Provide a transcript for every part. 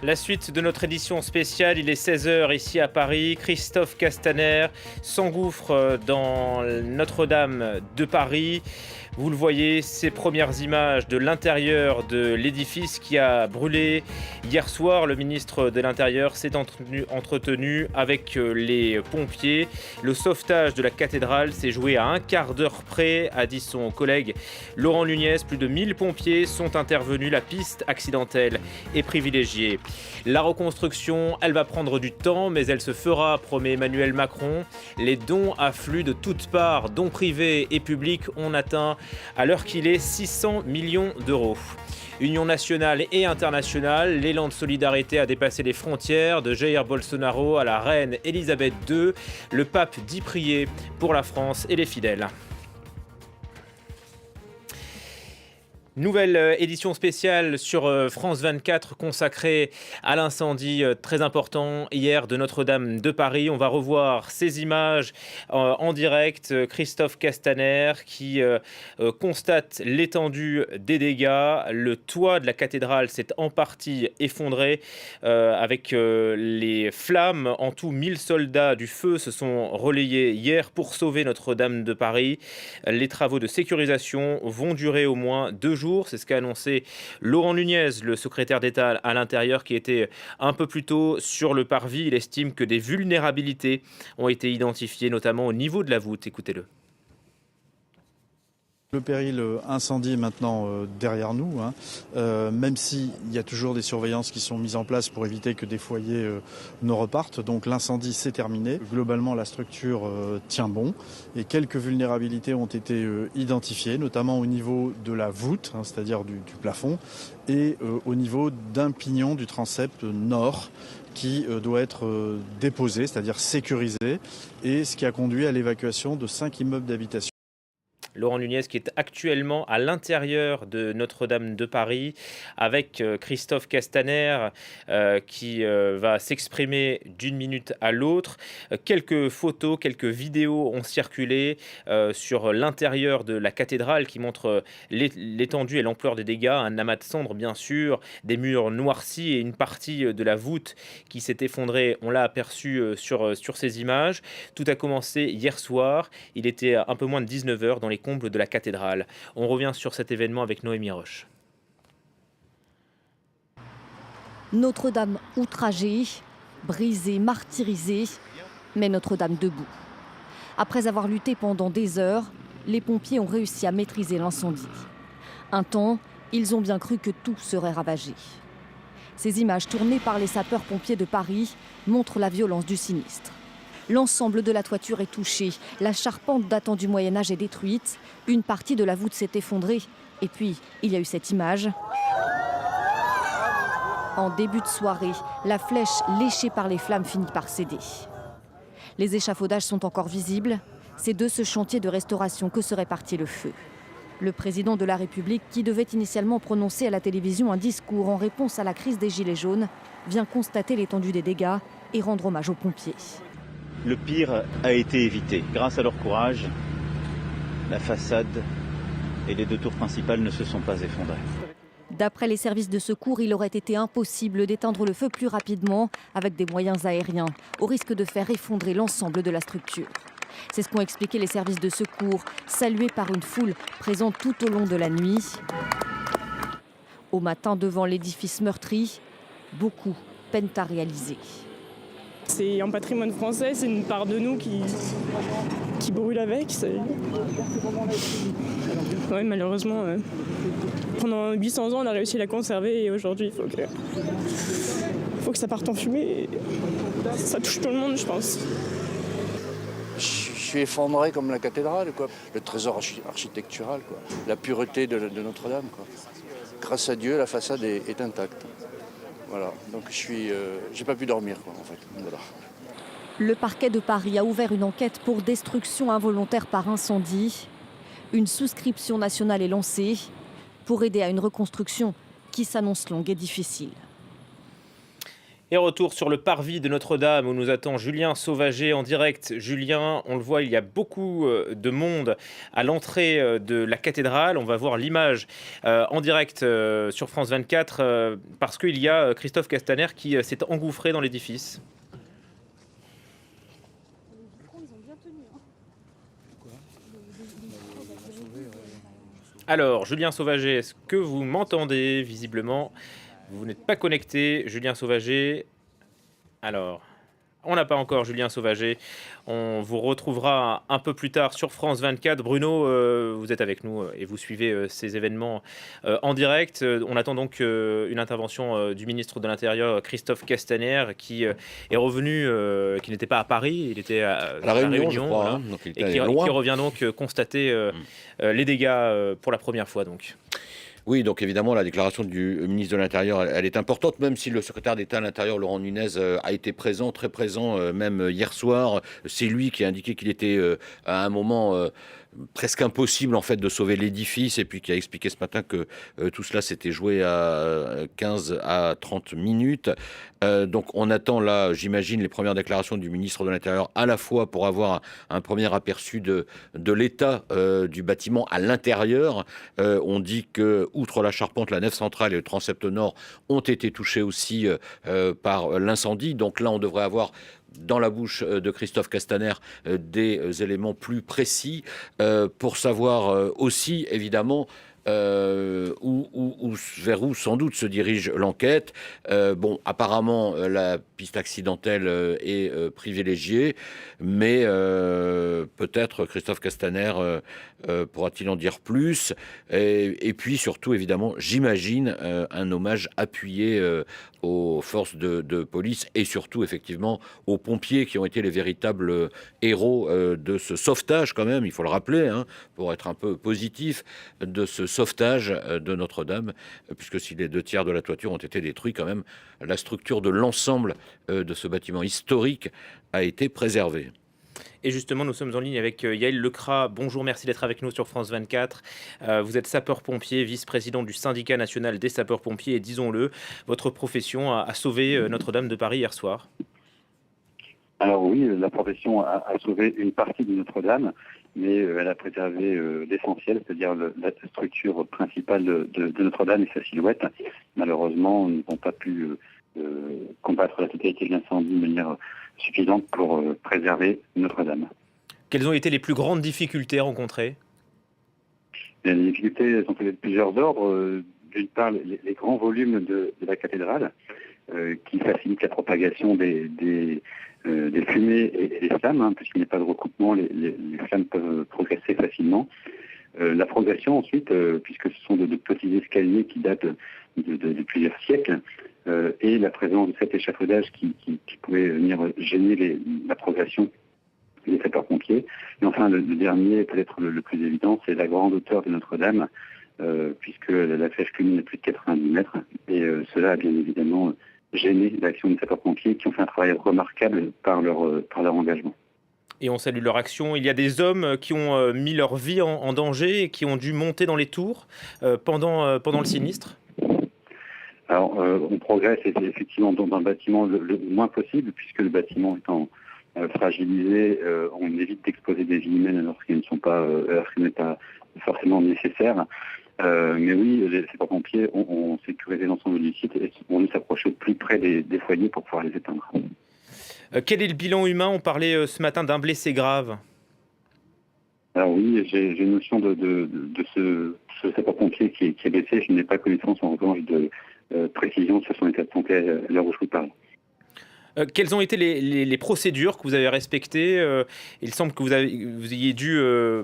La suite de notre édition spéciale, il est 16 h ici à Paris. Christophe Castaner s'engouffre dans Notre-Dame de Paris. Vous le voyez, ces premières images de l'intérieur de l'édifice qui a brûlé. Hier soir, le ministre de l'Intérieur s'est entretenu avec les pompiers. Le sauvetage de la cathédrale s'est joué à un quart d'heure près, a dit son collègue Laurent Nunez. Plus de 1000 pompiers sont intervenus. La piste accidentelle est privilégiée. La reconstruction, elle va prendre du temps, mais elle se fera, promet Emmanuel Macron. Les dons affluent de toutes parts, dons privés et publics. On atteint à l'heure qu'il est 600 millions d'euros. Union nationale et internationale, l'élan de solidarité a dépassé les frontières. De Jair Bolsonaro à la reine Elisabeth II, le pape dit prier pour la France et les fidèles. Nouvelle édition spéciale sur France 24 consacrée à l'incendie très important hier de Notre-Dame de Paris. On va revoir ces images en direct. Christophe Castaner qui constate l'étendue des dégâts. Le toit de la cathédrale s'est en partie effondré avec les flammes. En tout, 1000 soldats du feu se sont relayés hier pour sauver Notre-Dame de Paris. Les travaux de sécurisation vont durer au moins 2 jours. C'est ce qu'a annoncé Laurent Nunez, le secrétaire d'État à l'Intérieur, qui était un peu plus tôt sur le parvis. Il estime que des vulnérabilités ont été identifiées, notamment au niveau de la voûte. Écoutez-le. Le péril incendie est maintenant derrière nous, même s'il y a toujours des surveillances qui sont mises en place pour éviter que des foyers ne repartent. Donc l'incendie s'est terminé. Globalement, la structure tient bon et quelques vulnérabilités ont été identifiées, notamment au niveau de la voûte, c'est-à-dire du plafond, et au niveau d'un pignon du transept nord qui doit être déposé, c'est-à-dire sécurisé, et ce qui a conduit à l'évacuation de 5 immeubles d'habitation. Laurent Nunez qui est actuellement à l'intérieur de Notre-Dame de Paris avec Christophe Castaner qui va s'exprimer d'une minute à l'autre. Quelques photos, quelques vidéos ont circulé sur l'intérieur de la cathédrale qui montrent l'étendue et l'ampleur des dégâts. Un amas de cendres bien sûr, des murs noircis et une partie de la voûte qui s'est effondrée. On l'a aperçu sur ces images. Tout a commencé hier soir. Il était un peu moins de 19 h dans les combles de la cathédrale. On revient sur cet événement avec Noémie Roche. Notre-Dame outragée, brisée, martyrisée, mais Notre-Dame debout. Après avoir lutté pendant des heures, les pompiers ont réussi à maîtriser l'incendie. Un temps, ils ont bien cru que tout serait ravagé. Ces images tournées par les sapeurs-pompiers de Paris montrent la violence du sinistre. L'ensemble de la toiture est touché, la charpente datant du Moyen-Âge est détruite, une partie de la voûte s'est effondrée et puis il y a eu cette image. En début de soirée, la flèche léchée par les flammes finit par céder. Les échafaudages sont encore visibles, c'est de ce chantier de restauration que serait parti le feu. Le président de la République, qui devait initialement prononcer à la télévision un discours en réponse à la crise des Gilets jaunes, vient constater l'étendue des dégâts et rendre hommage aux pompiers. Le pire a été évité. Grâce à leur courage, la façade et les 2 tours principales ne se sont pas effondrées. D'après les services de secours, il aurait été impossible d'éteindre le feu plus rapidement avec des moyens aériens, au risque de faire effondrer l'ensemble de la structure. C'est ce qu'ont expliqué les services de secours, salués par une foule présente tout au long de la nuit. Au matin, devant l'édifice meurtri, beaucoup peinent à réaliser. C'est un patrimoine français, c'est une part de nous qui brûle avec. Ouais, malheureusement, pendant 800 ans, on a réussi à la conserver et aujourd'hui, il faut que ça parte en fumée. Et ça touche tout le monde, je pense. Je suis effondré comme la cathédrale, quoi. Le trésor architectural, quoi. La pureté de Notre-Dame, quoi. Grâce à Dieu, la façade est intacte. Voilà, donc j'ai pas pu dormir, quoi, en fait. Voilà. Le parquet de Paris a ouvert une enquête pour destruction involontaire par incendie. Une souscription nationale est lancée pour aider à une reconstruction qui s'annonce longue et difficile. Et retour sur le parvis de Notre-Dame où nous attend Julien Sauvager en direct. Julien, on le voit, il y a beaucoup de monde à l'entrée de la cathédrale. On va voir l'image en direct sur France 24 parce qu'il y a Christophe Castaner qui s'est engouffré dans l'édifice. Alors, Julien Sauvager, est-ce que vous m'entendez? Visiblement, vous n'êtes pas connecté. Julien Sauvager. Alors, on n'a pas encore Julien Sauvager. On vous retrouvera un peu plus tard sur France 24. Bruno, vous êtes avec nous et vous suivez ces événements en direct. On attend donc une intervention du ministre de l'Intérieur, Christophe Castaner, qui est revenu, qui n'était pas à Paris, il était à la Réunion, je crois, voilà, hein. Donc, il et qui revient donc constater les dégâts pour la première fois. Donc. Oui, donc évidemment, la déclaration du ministre de l'Intérieur, elle est importante, même si le secrétaire d'État à l'Intérieur, Laurent Nunez, a été présent, très présent, même hier soir. C'est lui qui a indiqué qu'il était à un moment presque impossible en fait de sauver l'édifice, et puis qui a expliqué ce matin que tout cela s'était joué à 15 à 30 minutes. Donc on attend là, j'imagine, les premières déclarations du ministre de l'Intérieur, à la fois pour avoir un premier aperçu de l'état du bâtiment à l'intérieur. On dit que, outre la charpente, la nef centrale et le transept nord ont été touchés aussi par l'incendie. Donc là, on devrait avoir dans la bouche de Christophe Castaner des éléments plus précis pour savoir aussi, évidemment, vers où sans doute se dirige l'enquête. Bon, apparemment, la piste accidentelle est privilégiée, mais peut-être Christophe Castaner pourra-t-il en dire plus. Et puis surtout, évidemment, j'imagine un hommage appuyé aux forces de police et surtout, effectivement, aux pompiers qui ont été les véritables héros de ce sauvetage, quand même, il faut le rappeler, hein, pour être un peu positif, de ce sauvetage de Notre-Dame, puisque si les 2/3 de la toiture ont été détruits, quand même, la structure de l'ensemble de ce bâtiment historique a été préservée. Et justement, nous sommes en ligne avec Yaël Lecras. Bonjour, merci d'être avec nous sur France 24. Vous êtes sapeur-pompier, vice-président du syndicat national des sapeurs-pompiers. Et disons-le, votre profession a sauvé Notre-Dame de Paris hier soir. Alors oui, la profession a sauvé une partie de Notre-Dame, mais elle a préservé l'essentiel, c'est-à-dire la structure principale de Notre-Dame et sa silhouette. Malheureusement, nous n'avons pas pu combattre la totalité de l'incendie de manière suffisante pour préserver Notre-Dame. Quelles ont été les plus grandes difficultés rencontrées? Les difficultés sont de plusieurs ordres. D'une part, les grands volumes de la cathédrale qui facilitent la propagation des fumées et des flammes, hein, puisqu'il n'y a pas de recoupement, les flammes peuvent progresser facilement. La progression ensuite, puisque ce sont de petits escaliers qui datent de plusieurs siècles, et la présence de cet échafaudage qui pouvait venir gêner la progression des sapeurs-pompiers. Et enfin, le dernier, peut-être le plus évident, c'est la grande hauteur de Notre-Dame, puisque la flèche culmine à plus de 90 mètres, et cela a bien évidemment gêné l'action des sapeurs-pompiers qui ont fait un travail remarquable par leur engagement. Et on salue leur action. Il y a des hommes qui ont mis leur vie en danger et qui ont dû monter dans les tours pendant le sinistre. Alors, on progresse effectivement dans le bâtiment le moins possible, puisque le bâtiment étant fragilisé, on évite d'exposer des vies humaines alors qu'elles n'est pas forcément nécessaire. Mais oui, les sapeurs-pompiers ont sécurisé l'ensemble du site et ont dû s'approcher plus près des foyers pour pouvoir les éteindre. Quel est le bilan humain? On parlait ce matin d'un blessé grave. Alors oui, j'ai une notion de ce sapeur-pompier qui est blessé. Je n'ai pas connaissance en revanche de précision sur son état de santé à l'heure où je vous parle. Quelles ont été les procédures que vous avez respectées? Il semble que vous ayez dû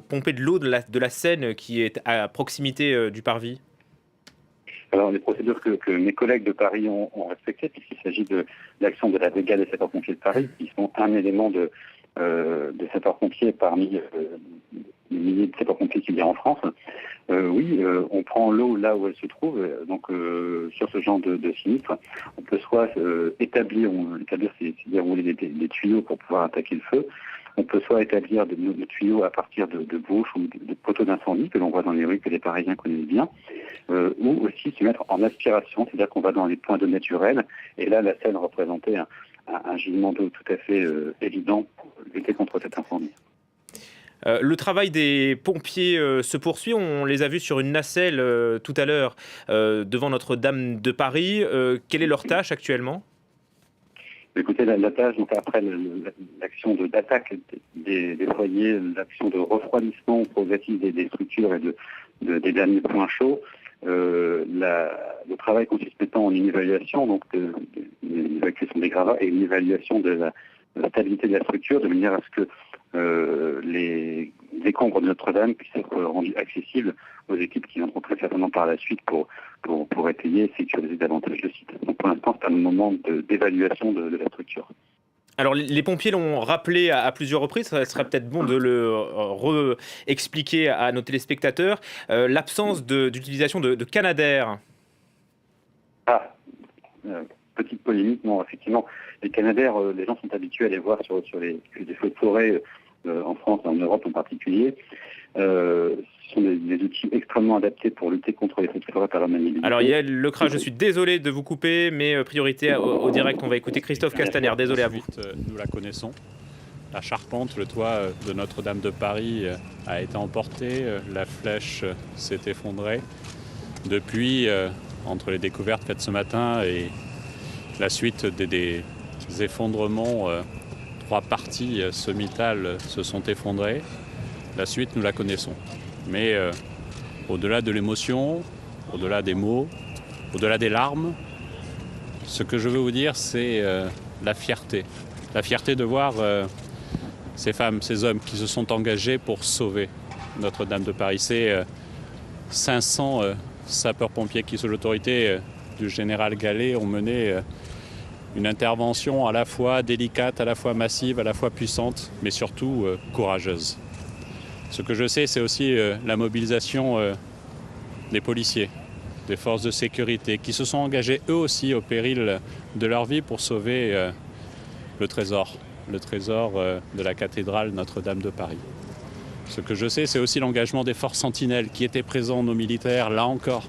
pomper de l'eau de la Seine qui est à proximité du parvis. Alors, les procédures que mes collègues de Paris ont respectées, puisqu'il s'agit de l'action de la brigade des sapeurs-pompiers de Paris, qui sont un élément de sapeurs-pompiers parmi les milliers de sapeurs-pompiers qu'il y a en France. Oui, on prend l'eau là où elle se trouve. Donc, sur ce genre de sinistre, on peut soit établir, c'est dérouler des tuyaux pour pouvoir attaquer le feu, On peut soit établir de tuyaux à partir de bouches ou de poteaux d'incendie que l'on voit dans les rues, que les Parisiens connaissent bien, ou aussi se mettre en aspiration, c'est-à-dire qu'on va dans les points d'eau naturels, et là la Seine représentait un gisement d'eau tout à fait évident pour lutter contre cet incendie. Le travail des pompiers se poursuit. On les a vus sur une nacelle tout à l'heure devant Notre-Dame de Paris. Quelle est leur tâche actuellement ? Écoutez, la tâche, donc après l'action d'attaque des foyers, l'action de refroidissement progressif des structures et des derniers points chauds, le travail consiste maintenant en une évaluation, donc une évacuation des gravats et une évaluation de la stabilité de la structure, de manière à ce que les décombres de Notre-Dame puissent être rendus accessibles aux équipes qui viendront très certainement par la suite pour étayer et sécuriser davantage le site. Donc pour l'instant, c'est un moment d'évaluation de la structure. Alors les pompiers l'ont rappelé à plusieurs reprises, ça serait peut-être bon de le re-expliquer à nos téléspectateurs, l'absence d'utilisation de Canadair. Petite polémique, non, effectivement, les Canadair, les gens sont habitués à les voir sur les feux de forêt en France et en Europe en particulier. Ce sont des outils extrêmement adaptés pour lutter contre les feux de forêt par la maniabilité. Alors Yael Lecras, je suis désolé de vous couper, mais priorité au direct, on va écouter Christophe Castaner, désolé à vous. Nous la connaissons. La charpente, le toit de Notre-Dame de Paris a été emporté, la flèche s'est effondrée. Depuis, entre les découvertes faites ce matin et la suite des effondrements, 3 parties sommitales se sont effondrées. La suite, nous la connaissons. Mais au-delà de l'émotion, au-delà des mots, au-delà des larmes, ce que je veux vous dire, c'est la fierté. La fierté de voir ces femmes, ces hommes qui se sont engagés pour sauver Notre-Dame de Paris. C'est 500 sapeurs-pompiers qui, sous l'autorité du général Gallet, ont mené une intervention à la fois délicate, à la fois massive, à la fois puissante, mais surtout courageuse. Ce que je sais, c'est aussi la mobilisation des policiers, des forces de sécurité, qui se sont engagés eux aussi au péril de leur vie pour sauver le trésor de la cathédrale Notre-Dame de Paris. Ce que je sais, c'est aussi l'engagement des forces sentinelles qui étaient présents, nos militaires, là encore,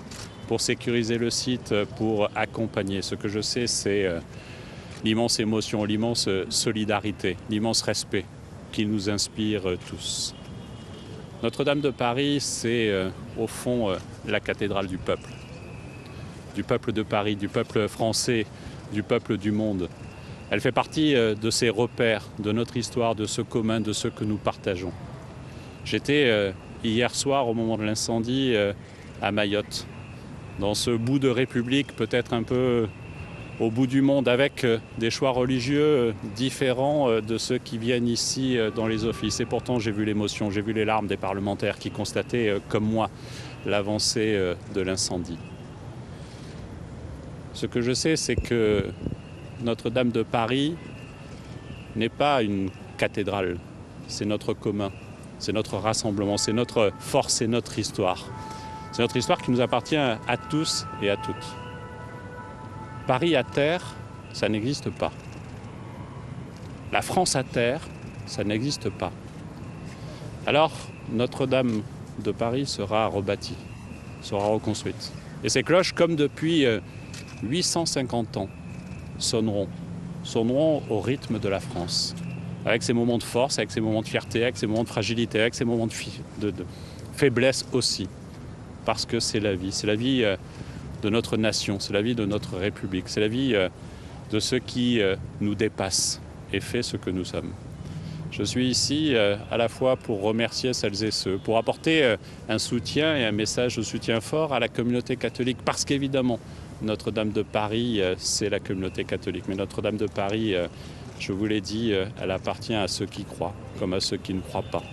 pour sécuriser le site, pour accompagner. Ce que je sais, c'est l'immense émotion, l'immense solidarité, l'immense respect qui nous inspire tous. Notre-Dame de Paris, c'est au fond la cathédrale du peuple de Paris, du peuple français, du peuple du monde. Elle fait partie de ces repères, de notre histoire, de ce commun, de ce que nous partageons. J'étais hier soir, au moment de l'incendie, à Mayotte, dans ce bout de République, peut-être un peu au bout du monde, avec des choix religieux différents de ceux qui viennent ici dans les offices. Et pourtant, j'ai vu l'émotion, j'ai vu les larmes des parlementaires qui constataient, comme moi, l'avancée de l'incendie. Ce que je sais, c'est que Notre-Dame de Paris n'est pas une cathédrale, c'est notre commun, c'est notre rassemblement, c'est notre force, c'est notre histoire. C'est notre histoire qui nous appartient à tous et à toutes. Paris à terre, ça n'existe pas. La France à terre, ça n'existe pas. Alors, Notre-Dame de Paris sera rebâtie, sera reconstruite. Et ces cloches, comme depuis 850 ans, sonneront au rythme de la France. Avec ces moments de force, avec ces moments de fierté, avec ces moments de fragilité, avec ces moments de faiblesse aussi. Parce que c'est la vie de notre nation, c'est la vie de notre République, c'est la vie de ceux qui nous dépassent et fait ce que nous sommes. Je suis ici à la fois pour remercier celles et ceux, pour apporter un soutien et un message de soutien fort à la communauté catholique, parce qu'évidemment, Notre-Dame de Paris, c'est la communauté catholique. Mais Notre-Dame de Paris, je vous l'ai dit, elle appartient à ceux qui croient, comme à ceux qui ne croient pas.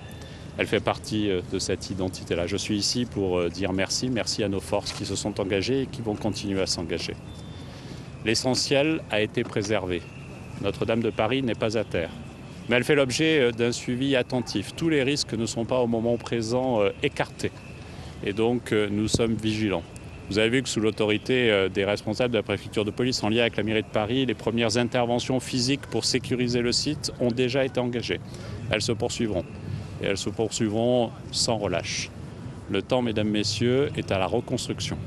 Elle fait partie de cette identité-là. Je suis ici pour dire merci à nos forces qui se sont engagées et qui vont continuer à s'engager. L'essentiel a été préservé. Notre-Dame de Paris n'est pas à terre. Mais elle fait l'objet d'un suivi attentif. Tous les risques ne sont pas au moment présent écartés. Et donc nous sommes vigilants. Vous avez vu que sous l'autorité des responsables de la préfecture de police en lien avec la mairie de Paris, les premières interventions physiques pour sécuriser le site ont déjà été engagées. Elles se poursuivront. Et elles se poursuivront sans relâche. Le temps, mesdames, messieurs, est à la reconstruction.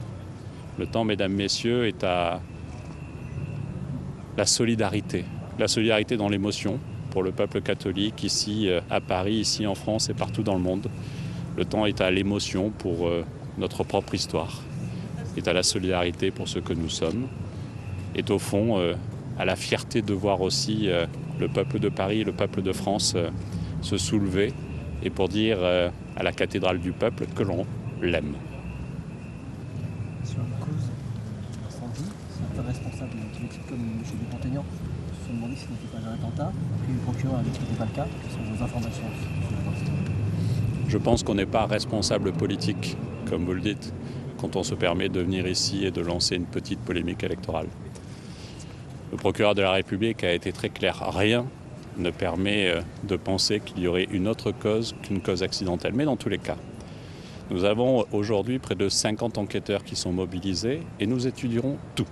Le temps, mesdames, messieurs, est à la solidarité. La solidarité dans l'émotion pour le peuple catholique ici à Paris, ici en France et partout dans le monde. Le temps est à l'émotion pour notre propre histoire. Est à la solidarité pour ce que nous sommes. Est au fond à la fierté de voir aussi le peuple de Paris et le peuple de France se soulever et pour dire à la cathédrale du peuple que l'on l'aime. Sur la cause de l'incendie, certains responsables politiques comme M. Dupont-Aignan se sont demandé si ce n'était pas un attentat, puis le procureur a dit que ce n'était pas le cas. Quelles sont vos informations sur le poste ? Je pense qu'on n'est pas responsable politique, comme vous le dites, quand on se permet de venir ici et de lancer une petite polémique électorale. Le procureur de la République a été très clair. Rien ne permet de penser qu'il y aurait une autre cause qu'une cause accidentelle. Mais dans tous les cas, nous avons aujourd'hui près de 50 enquêteurs qui sont mobilisés et nous étudierons tout.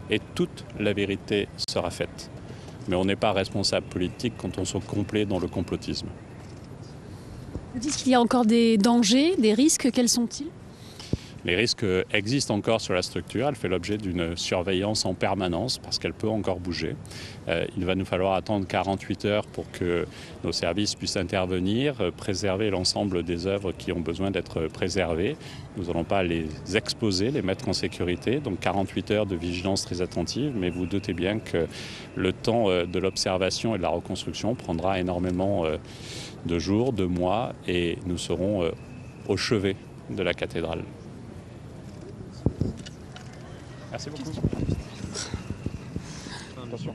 Et toute la vérité sera faite. Mais on n'est pas responsable politique quand on se complaît dans le complotisme. Vous dites qu'il y a encore des dangers, des risques, quels sont-ils ? Les risques existent encore sur la structure, elle fait l'objet d'une surveillance en permanence parce qu'elle peut encore bouger. Il va nous falloir attendre 48 heures pour que nos services puissent intervenir, préserver l'ensemble des œuvres qui ont besoin d'être préservées. Nous n'allons pas les exposer, les mettre en sécurité, donc 48 heures de vigilance très attentive, mais vous doutez bien que le temps de l'observation et de la reconstruction prendra énormément de jours, de mois, et nous serons au chevet de la cathédrale. Merci beaucoup. Attention.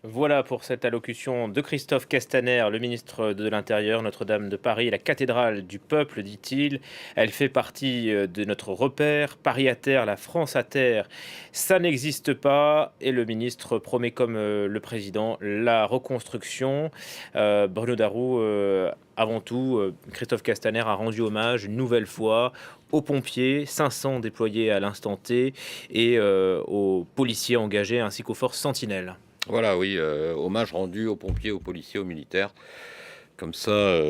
Voilà pour cette allocution de Christophe Castaner, le ministre de l'Intérieur. Notre-Dame de Paris, la cathédrale du peuple, dit-il. Elle fait partie de notre repère. Paris à terre, la France à terre, ça n'existe pas. Et le ministre promet, comme le président, la reconstruction. Bruno Darroux, avant tout, Christophe Castaner a rendu hommage une nouvelle fois aux pompiers, 500 déployés à l'instant T, et aux policiers engagés ainsi qu'aux forces sentinelles. Voilà, oui, hommage rendu aux pompiers, aux policiers, aux militaires. Comme ça,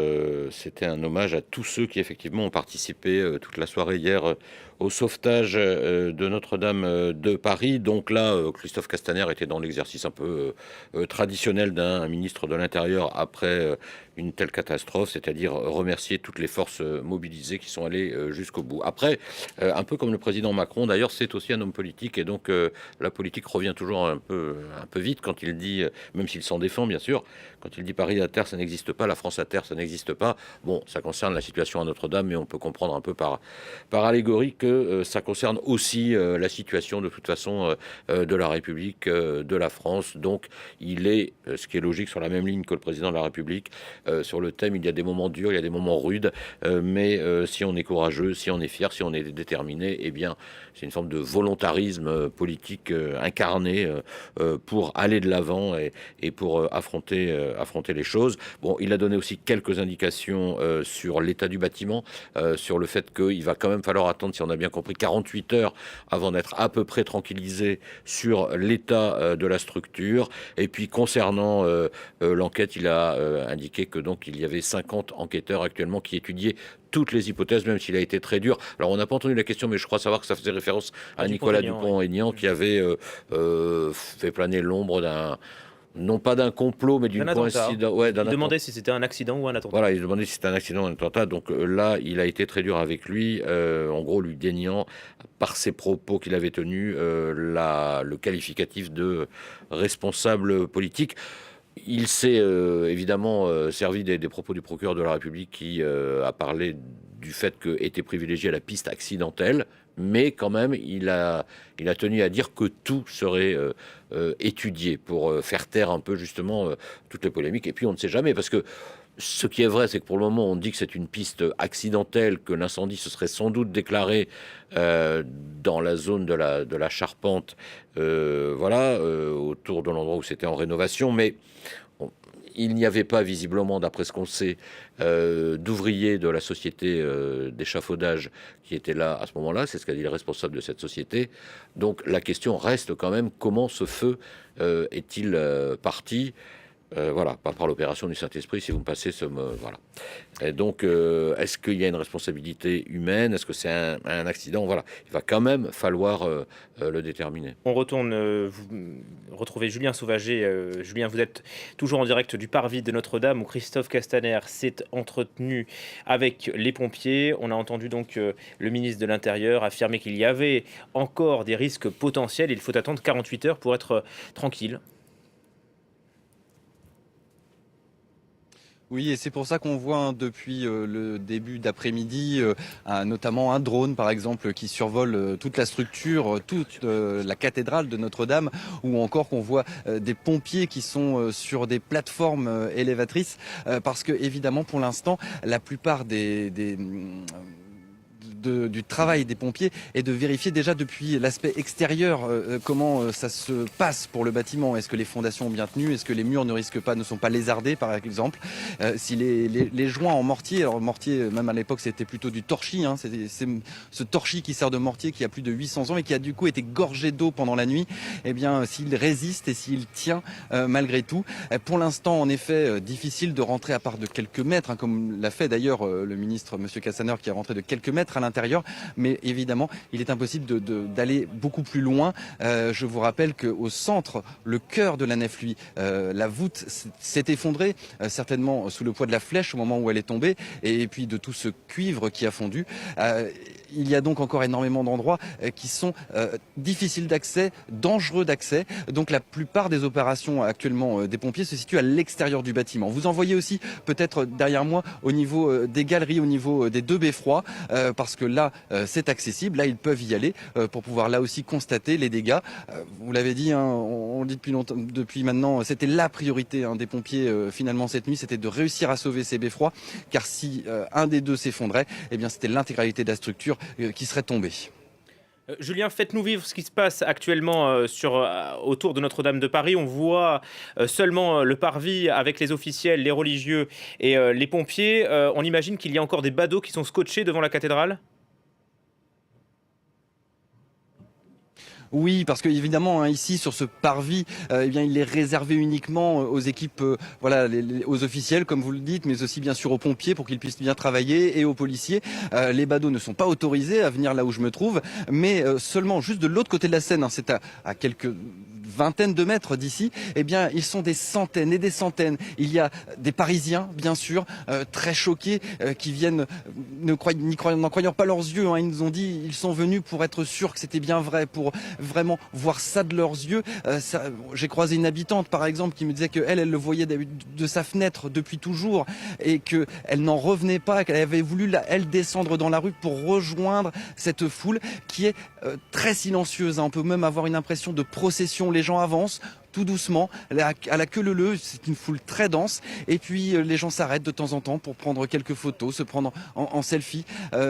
c'était un hommage à tous ceux qui effectivement ont participé toute la soirée hier au sauvetage de Notre-Dame de Paris. Donc là, Christophe Castaner était dans l'exercice un peu traditionnel d'un ministre de l'Intérieur après une telle catastrophe, c'est-à-dire remercier toutes les forces mobilisées qui sont allées jusqu'au bout. Après, un peu comme le président Macron, d'ailleurs, c'est aussi un homme politique, et donc la politique revient toujours un peu vite quand il dit, même s'il s'en défend bien sûr, quand il dit Paris à terre, ça n'existe pas, la France à terre, ça n'existe pas. Bon, ça concerne la situation à Notre-Dame, mais on peut comprendre un peu par allégorie que ça concerne aussi la situation de toute façon de la République, de la France. Donc il est, ce qui est logique, sur la même ligne que le président de la République. Sur le thème, il y a des moments durs, il y a des moments rudes, mais si on est courageux, si on est fier, si on est déterminé, eh bien c'est une forme de volontarisme politique incarné pour aller de l'avant et pour affronter les choses. Bon, il a donné aussi quelques indications sur l'état du bâtiment, sur le fait qu'il va quand même falloir attendre, si on a bien compris, 48 heures avant d'être à peu près tranquillisé sur l'état de la structure. Et puis concernant l'enquête, il a indiqué que donc il y avait 50 enquêteurs actuellement qui étudiaient toutes les hypothèses, même s'il a été très dur. Alors on n'a pas entendu la question, mais je crois savoir que ça faisait référence à Nicolas Dupont-Aignan, qui avait fait planer l'ombre d'un, non pas d'un complot, mais d'une coïncidence. Ouais, il demandait si c'était un accident ou un attentat. Voilà, il demandait si c'était un accident ou un attentat. Donc là, il a été très dur avec lui, en gros lui déniant, par ses propos qu'il avait tenus, le qualificatif de responsable politique. Il s'est évidemment servi des propos du procureur de la République qui a parlé du fait qu'était privilégiée la piste accidentelle, mais quand même il a tenu à dire que tout serait étudié pour faire taire un peu justement toutes les polémiques. Et puis on ne sait jamais, parce que ce qui est vrai, c'est que pour le moment, on dit que c'est une piste accidentelle, que l'incendie se serait sans doute déclaré dans la zone de la charpente, autour de l'endroit où c'était en rénovation. Mais il n'y avait pas visiblement, d'après ce qu'on sait, d'ouvriers de la société d'échafaudage qui étaient là à ce moment-là. C'est ce qu'a dit le responsable de cette société. Donc la question reste quand même, comment ce feu est-il parti? Voilà, pas par l'opération du Saint-Esprit, si vous me passez ce mot, voilà. Et donc, est-ce qu'il y a une responsabilité humaine? Est-ce que c'est un accident? Voilà, il va quand même falloir le déterminer. On retourne retrouver Julien Sauvager. Julien, vous êtes toujours en direct du parvis de Notre-Dame où Christophe Castaner s'est entretenu avec les pompiers. On a entendu donc le ministre de l'Intérieur affirmer qu'il y avait encore des risques potentiels. Il faut attendre 48 heures pour être tranquille. Oui, et c'est pour ça qu'on voit depuis le début d'après-midi, notamment un drone par exemple qui survole toute la structure, toute la cathédrale de Notre-Dame, ou encore qu'on voit des pompiers qui sont sur des plateformes élévatrices, parce que évidemment pour l'instant la plupart du travail des pompiers est de vérifier déjà depuis l'aspect extérieur comment ça se passe pour le bâtiment. Est-ce que les fondations ont bien tenu? Est-ce que les murs ne sont pas lézardés par exemple? Si les joints en mortier, alors mortier même à l'époque c'était plutôt du torchis, c'est ce torchis qui sert de mortier qui a plus de 800 ans et qui a du coup été gorgé d'eau pendant la nuit, eh bien s'il résiste et s'il tient malgré tout. Pour l'instant en effet difficile de rentrer à part de quelques mètres, comme l'a fait d'ailleurs le ministre Monsieur Castaner qui est rentré de quelques mètres à l'intérieur, mais évidemment il est impossible d'aller beaucoup plus loin. Je vous rappelle qu'au centre, le cœur de la nef, lui, la voûte s'est effondrée, certainement sous le poids de la flèche au moment où elle est tombée, et puis de tout ce cuivre qui a fondu. Il y a donc encore énormément d'endroits qui sont difficiles d'accès, dangereux d'accès. Donc la plupart des opérations actuellement des pompiers se situent à l'extérieur du bâtiment. Vous en voyez aussi peut-être derrière moi au niveau des galeries, au niveau des deux beffrois, parce que là c'est accessible, là ils peuvent y aller pour pouvoir là aussi constater les dégâts. Vous l'avez dit, on le dit depuis maintenant, c'était la priorité des pompiers finalement cette nuit, c'était de réussir à sauver ces beffrois, car si un des deux s'effondrait, eh bien c'était l'intégralité de la structure qui serait tombée. Julien, faites-nous vivre ce qui se passe actuellement autour de Notre-Dame de Paris. On voit seulement le parvis avec les officiels, les religieux et les pompiers. On imagine qu'il y a encore des badauds qui sont scotchés devant la cathédrale? Oui, parce que évidemment ici sur ce parvis, eh bien il est réservé uniquement aux équipes, aux officiels comme vous le dites, mais aussi bien sûr aux pompiers pour qu'ils puissent bien travailler et aux policiers. Les badauds ne sont pas autorisés à venir là où je me trouve, mais seulement juste de l'autre côté de la Seine, c'est à quelques vingtaine de mètres d'ici, eh bien ils sont des centaines et des centaines. Il y a des Parisiens, bien sûr, très choqués, qui viennent n'en croyant pas leurs yeux. Ils nous ont dit, ils sont venus pour être sûrs que c'était bien vrai, pour vraiment voir ça de leurs yeux. J'ai croisé une habitante, par exemple, qui me disait qu'elle le voyait de sa fenêtre depuis toujours et qu'elle n'en revenait pas, qu'elle avait voulu, elle, descendre dans la rue pour rejoindre cette foule qui est très silencieuse. On peut même avoir une impression de procession. Les gens avancent tout doucement, à la queue leu-leu, c'est une foule très dense, et puis les gens s'arrêtent de temps en temps pour prendre quelques photos, se prendre en selfie,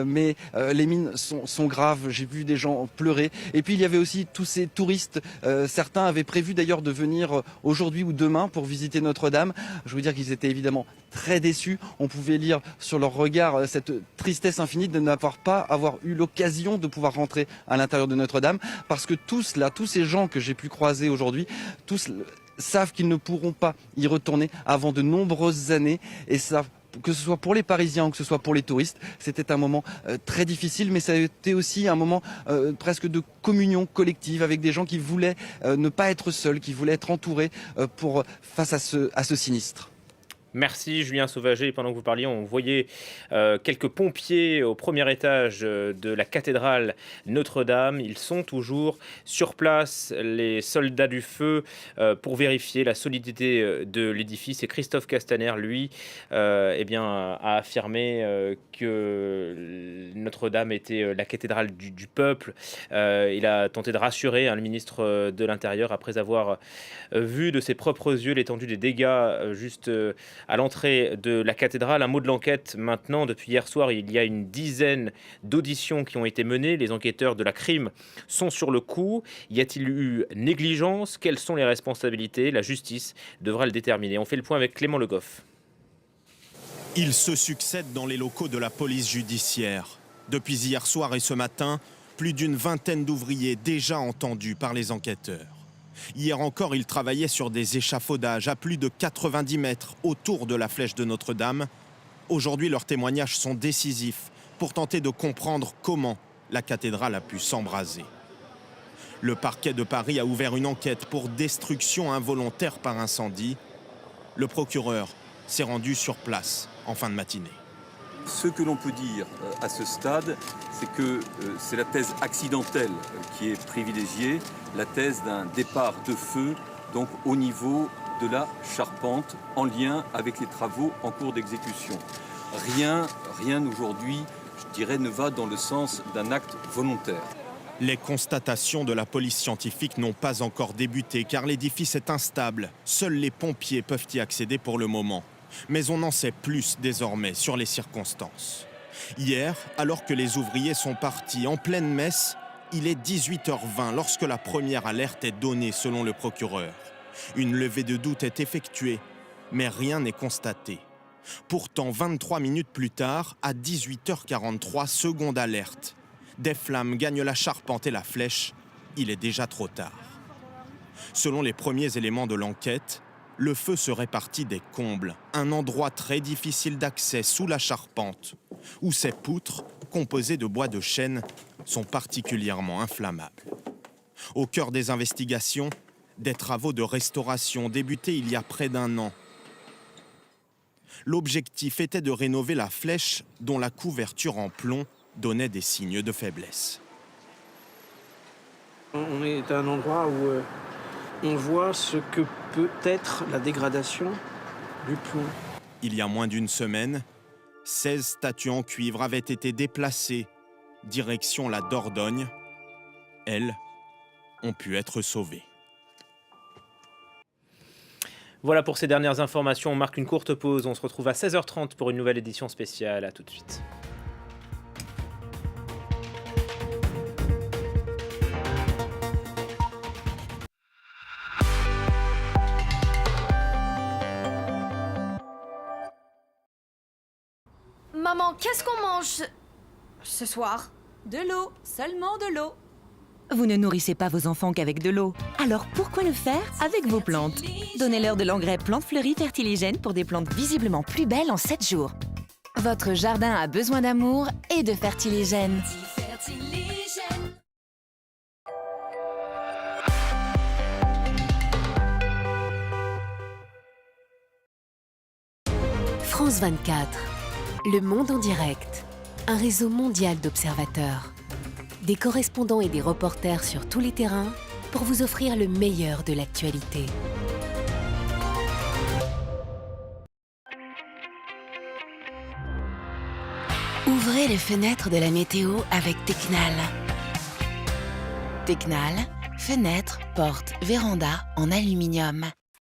mais les mines sont graves, j'ai vu des gens pleurer, et puis il y avait aussi tous ces touristes, certains avaient prévu d'ailleurs de venir aujourd'hui ou demain pour visiter Notre-Dame. Je veux dire qu'ils étaient évidemment très déçus, on pouvait lire sur leur regard cette tristesse infinie de n'avoir pas avoir eu l'occasion de pouvoir rentrer à l'intérieur de Notre-Dame, parce que tous ces gens que j'ai pu croiser aujourd'hui, tous savent qu'ils ne pourront pas y retourner avant de nombreuses années, et savent que ce soit pour les Parisiens ou que ce soit pour les touristes, c'était un moment très difficile, mais ça a été aussi un moment presque de communion collective avec des gens qui voulaient ne pas être seuls, qui voulaient être entourés face à ce sinistre. Merci Julien Sauvager. Pendant que vous parliez, on voyait quelques pompiers au premier étage de la cathédrale Notre-Dame. Ils sont toujours sur place, les soldats du feu, pour vérifier la solidité de l'édifice. Et Christophe Castaner, lui, a affirmé que Notre-Dame était la cathédrale du peuple. Il a tenté de rassurer le ministre de l'Intérieur après avoir vu de ses propres yeux l'étendue des dégâts juste à l'entrée de la cathédrale. Un mot de l'enquête maintenant. Depuis hier soir, il y a une dizaine d'auditions qui ont été menées. Les enquêteurs de la crime sont sur le coup. Y a-t-il eu négligence? Quelles sont les responsabilités? La justice devra le déterminer. On fait le point avec Clément Le Goff. Ils se succèdent dans les locaux de la police judiciaire. Depuis hier soir et ce matin, plus d'une vingtaine d'ouvriers déjà entendus par les enquêteurs. Hier encore, ils travaillaient sur des échafaudages à plus de 90 mètres autour de la flèche de Notre-Dame. Aujourd'hui, leurs témoignages sont décisifs pour tenter de comprendre comment la cathédrale a pu s'embraser. Le parquet de Paris a ouvert une enquête pour destruction involontaire par incendie. Le procureur s'est rendu sur place en fin de matinée. Ce que l'on peut dire à ce stade, c'est que c'est la thèse accidentelle qui est privilégiée, la thèse d'un départ de feu, donc au niveau de la charpente, en lien avec les travaux en cours d'exécution. Rien aujourd'hui, je dirais, ne va dans le sens d'un acte volontaire. Les constatations de la police scientifique n'ont pas encore débuté car l'édifice est instable. Seuls les pompiers peuvent y accéder pour le moment. Mais on en sait plus désormais sur les circonstances. Hier, alors que les ouvriers sont partis en pleine messe, il est 18h20 lorsque la première alerte est donnée selon le procureur. Une levée de doute est effectuée, mais rien n'est constaté. Pourtant, 23 minutes plus tard, à 18h43, seconde alerte. Des flammes gagnent la charpente et la flèche. Il est déjà trop tard. Selon les premiers éléments de l'enquête, le feu serait parti des combles, un endroit très difficile d'accès sous la charpente, où ces poutres, composées de bois de chêne, sont particulièrement inflammables. Au cœur des investigations, des travaux de restauration débutés il y a près d'1 an. L'objectif était de rénover la flèche dont la couverture en plomb donnait des signes de faiblesse. On est à un endroit où on voit ce que peut être la dégradation du plomb. Il y a moins d'une semaine, 16 statues en cuivre avaient été déplacées, direction la Dordogne. Elles ont pu être sauvées. Voilà pour ces dernières informations. On marque une courte pause. On se retrouve à 16h30 pour une nouvelle édition spéciale. À tout de suite. Maman, qu'est-ce qu'on mange ce soir? De l'eau, seulement de l'eau. Vous ne nourrissez pas vos enfants qu'avec de l'eau. Alors pourquoi le faire avec vos plantes? Donnez-leur de l'engrais Plantes Fleuries Fertiligène pour des plantes visiblement plus belles en 7 jours. Votre jardin a besoin d'amour et de fertiligène. France 24, le monde en direct, un réseau mondial d'observateurs, des correspondants et des reporters sur tous les terrains pour vous offrir le meilleur de l'actualité. Ouvrez les fenêtres de la météo avec Tecnal. Tecnal, fenêtres, portes, vérandas en aluminium.